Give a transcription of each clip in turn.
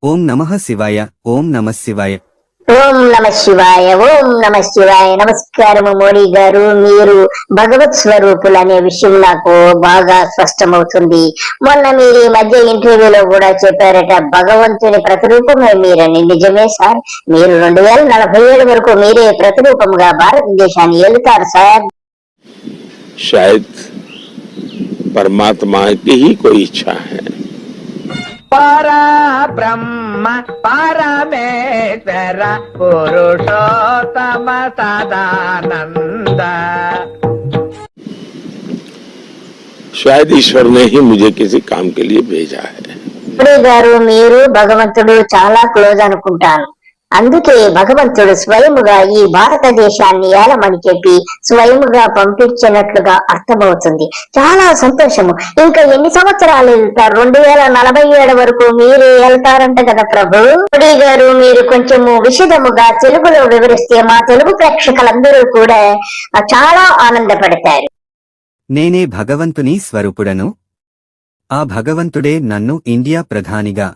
ఓం నమః శివాయ. ఓం నమః శివాయ. ఓం నమ శివాయ. ఓం నమ శివాయ. నమస్కారము మోడీ గారు, మీరు భగవత్ స్వరూపులు అనే విషయం నాకు బాగా స్పష్టమవుతుంది. మొన్న మీరు ఈ మధ్య ఇంటర్వ్యూలో కూడా చెప్పారట, భగవంతుని ప్రతిరూపమే మీరని. నిజమే సార్? మీరు 2047 వరకు మీరే ప్రతిరూపంగా భారతదేశాన్ని ఏలుతారు సార్. शायद परमात्मा की ही कोई इच्छा है. పరా బ్రహ్మ పరమేశ్వర పురుషోత్తమ సదానంద. शायद ईश्वर ने ही मुझे किसी काम के लिए भेजा है. మోడీ గారు, మీరు భగవంతుడు చాలా క్లోజ్ అనుకుంటాను. అందుకే భగవంతుడు స్వయముగా ఈ భారతదేశాన్ని ఏలమని చెప్పి స్వయముగా పంపించినట్లుగా అర్థమవుతుంది. చాలా సంతోషము. ఇంకా ఎన్ని సంవత్సరాలు వెళ్తారు? 2047 వరకు మీరే వెళ్తారంట కదా ప్రభు. మోడీ గారు, మీరు కొంచెము విశదముగా తెలుగులో వివరిస్తే మా తెలుగు ప్రేక్షకులందరూ కూడా చాలా ఆనందపడతారు. నేనే భగవంతుని స్వరూపుడను. ఆ భగవంతుడే నన్ను ఇండియా ప్రధానిగా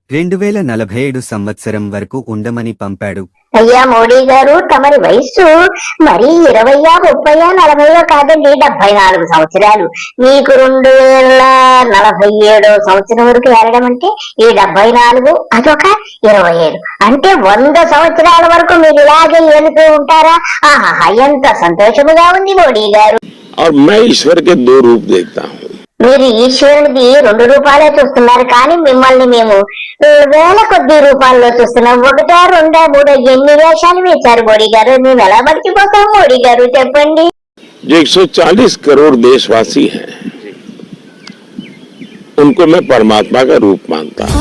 2047 సంవత్సరం వరకు ఉండమని పంపాడు. అయ్యా మోడీ గారు, తమరి వయస్సు మరి 20, 30, 40 కాదండి, 74 సంవత్సరాలు. మీకు 2047 సంవత్సరం వరకు వెళ్ళడం అంటే ఈ 74 అదొక 25 అంటే 100 సంవత్సరాల వరకు మీరు ఇలాగే వెళుతూ ఉంటారా? ఆహా, ఎంత సంతోషముగా ఉంది మోడీ గారు. और मैं ईश्वर के 2 रूप देखता हूँ. మీరు ఈశ్వరుడిది 2 రూపాలే చూస్తున్నారు, కానీ మిమ్మల్ని మేము వేల కొద్ది రూపాల్లో చూస్తున్నాం. 1, 2, 3 ఎన్ని వేషాలు వేశారు మోడీ గారు? మేము ఎలా మర్చిపోతాం మోడీ గారు, చెప్పండి. जो 140 करोड़ देशवासी हैं, उनको मैं परमात्मा का रूप मानता हूँ.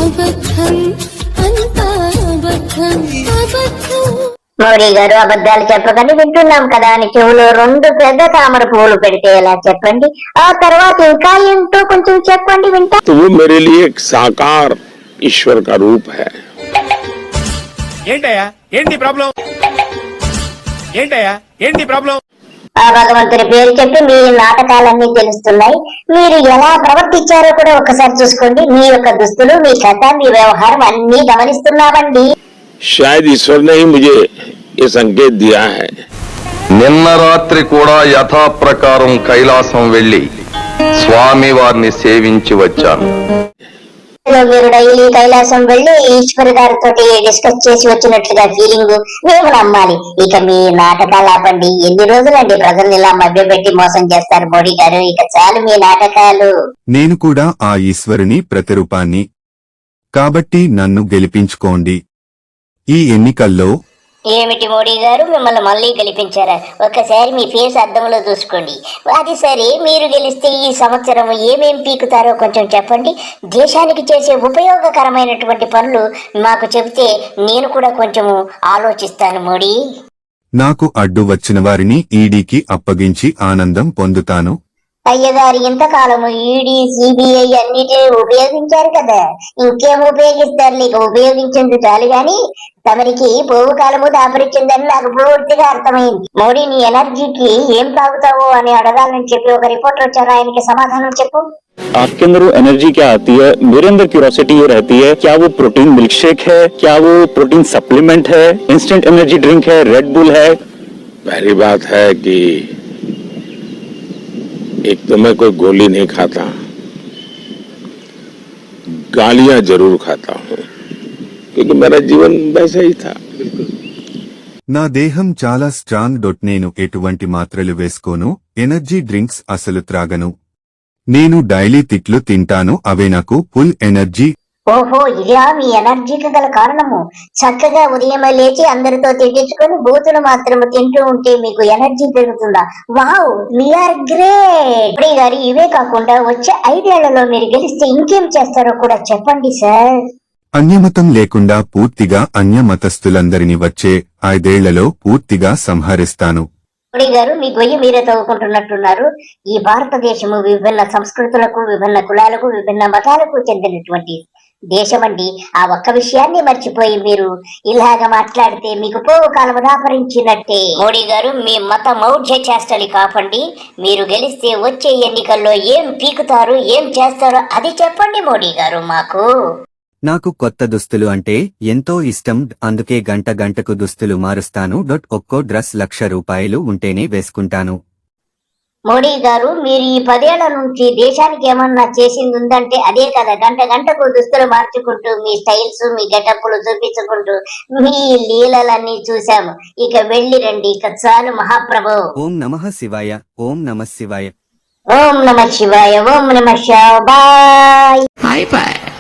మోడీ గారు, అబద్ధాలు చెప్పకండి, వింటున్నాం కదా అని చెవులో 2 పెద్ద తామర పువ్వులు పెడితే ఎలా చెప్పండి? ఆ తర్వాత ఇంకా ఏంటో కొంచెం చెప్పండి, వింటా. तो वो मेरे लिए एक साकार ईश्वर का रूप है. ఏంటయ్యా ఏంటి ప్రాబ్లం? ఏంటయ్యా ఏంటి ప్రాబ్లం? ఆ భగవంతుని పేరు చెప్పి మీ నాటకాలన్నీ తెలుస్తున్నాయి. మీరు ఎలా ప్రవర్తించారో కూడా ఒకసారి చూసుకోండి. మీ యొక్క దుస్తులు, మీ కథ, మీ వ్యవహారం అన్ని గమనిస్తున్నామండి. शायद ईश्वर ने ही मुझे ये संकेत दिया है. నిన్న రాత్రి కూడా యథాప్రకారం కైలాసం వెళ్లి స్వామి వారిని సేవించి వచ్చాను. మీరు డైలీ కైలాసం వెళ్లి ఈశ్వర్ గారితో డిస్కస్ చేసి వచ్చినట్లుగా ఫీలింగ్ మేము నమ్మాలి. ఇక మీ నాటకాలు ఆపండి. ఎన్ని రోజులండి ప్రజల్ని ఇలా మభ్యపెట్టి మోసం చేస్తారు మోడీ గారు? ఇక చాలు మీ నాటకాలు. నేను కూడా ఆ ఈశ్వరుని ప్రతిరూపాన్ని. కాబట్టి నన్ను గెలిపించుకోండి. ఈ ఎన్నికల్లో ఏమిటి మోడీ గారు, మిమ్మల్ని మళ్ళీ గెలిపించారా? ఒక్కసారి మీ ఫేస్ అద్దంలో చూసుకోండి. అది సరే, మీరు గెలిస్తే ఈ సంవత్సరం ఏమేం పీకుతారో కొంచెం చెప్పండి. దేశానికి చేసే ఉపయోగకరమైనటువంటి పనులు మాకు చెబితే నేను కూడా కొంచెము ఆలోచిస్తాను మోడీ. నాకు అడ్డు వచ్చిన వారిని ఈడీకి అప్పగించి ఆనందం పొందుతాను. అయ్యగారు, ఇంతకాలము ఈడీ, సిబిఐ అన్నిటిని ఉపయోగించారు కదా, ఇంకేం ఉపయోగిస్తారు? నీకు ఉపయోగించింది చాలు గాని తమరికి పోవు కాలము దాపరిచిందని నాకు పూర్తిగా అర్థమైంది. మోడీ, నీ ఎనర్జీకి ఏం తాగుతావో అని అడగాలని చెప్పి ఒక రిపోర్టర్ వచ్చారు, ఆయనకి సమాధానం చెప్పు. आपके अंदर वो एनर्जी क्या आती है? मेरे अंदर क्यूरोसिटी ये रहती है, क्या वो प्रोटीन मिल्क शेक है, क्या वो प्रोटीन सप्लीमेंट है, इंस्टेंट एनर्जी ड्रिंक है, रेड बुल है? पहली बात है कि एक तो मैं कोई गोली नहीं खाता, गालियां जरूर खाता हूँ, क्योंकि मेरा जीवन वैसा ही था. నా దేహం చాలా స్ట్రాంగ్. నేను ఎటువంటి మాత్రలు వేసుకోను. ఎనర్జీ డ్రింక్స్ అసలు త్రాగను. నేను డైలీ తిట్లు తింటాను, అవే నాకు ఫుల్ ఎనర్జీ. ఓహో, ఇదా మీ ఎనర్జీకి గల కారణము? చక్కగా ఉదయమే లేచి అందరితో తిట్టించుకొని బూతులు మాత్రం తింటూ ఉంటే మీకు ఎనర్జీ పెరుగుతుందా? Wow, we are great. గారు, ఇవే కాకుండా వచ్చే 5 ఏళ్లలో మీరు గెలిస్తే ఇంకేం చేస్తారో కూడా చెప్పండి సార్. అన్యమతం లేకుండా పూర్తిగా అన్య మతస్థులందరినీ వచ్చే 5 ఏళ్లలో పూర్తిగా సంహరిస్తాను. మోడీ గారు, మీ గొయ్యి మీరే తవ్వుకుంటున్నట్టున్నారు. ఈ భారతదేశము విభిన్న సంస్కృతులకు, విభిన్న కులాలకు, విభిన్న మతాలకు చెందినటువంటి దేశమండి, ఆ ఒక్క విషయాన్ని మర్చిపోయి మీరు ఇలాగ మాట్లాడితే మీకు పోవు కాలము దాపరించినట్టే. మోడీ గారు, మీ మత మౌఢ్య చేష్టలి కాపండి. మీరు గెలిస్తే వచ్చే ఎన్నికల్లో ఏం పీకుతారు, ఏం చేస్తారో అది చెప్పండి మోడీ గారు మాకు. నాకు కొత్త దుస్తులు అంటే ఎంతో ఇష్టం, అందుకే గంటకు దుస్తులు మారుస్తాను. ఒక్కో డ్రెస్ ₹1,00,000 ఉంటేనే వేసుకుంటాను. మోడీ గారు, మీరు ఈ 10 ఏళ్ల నుంచి దేశానికి ఏమన్నా చేసింది ఉందంటే అదే కదా, గంటకు దుస్తులు మార్చుకుంటూ మీ స్టైల్స్, మీ గెటప్పులు చూపించుకుంటూ మీ లీలలన్నీ చూశాము. ఇక వెళ్ళి రండి, ఇక చాలు మహాప్రభు. ఓం నమః శివాయ, ఓం నమః శివాయ. ఓం నమ శివాయ, ఓం నమ శివాయ. బాయ్.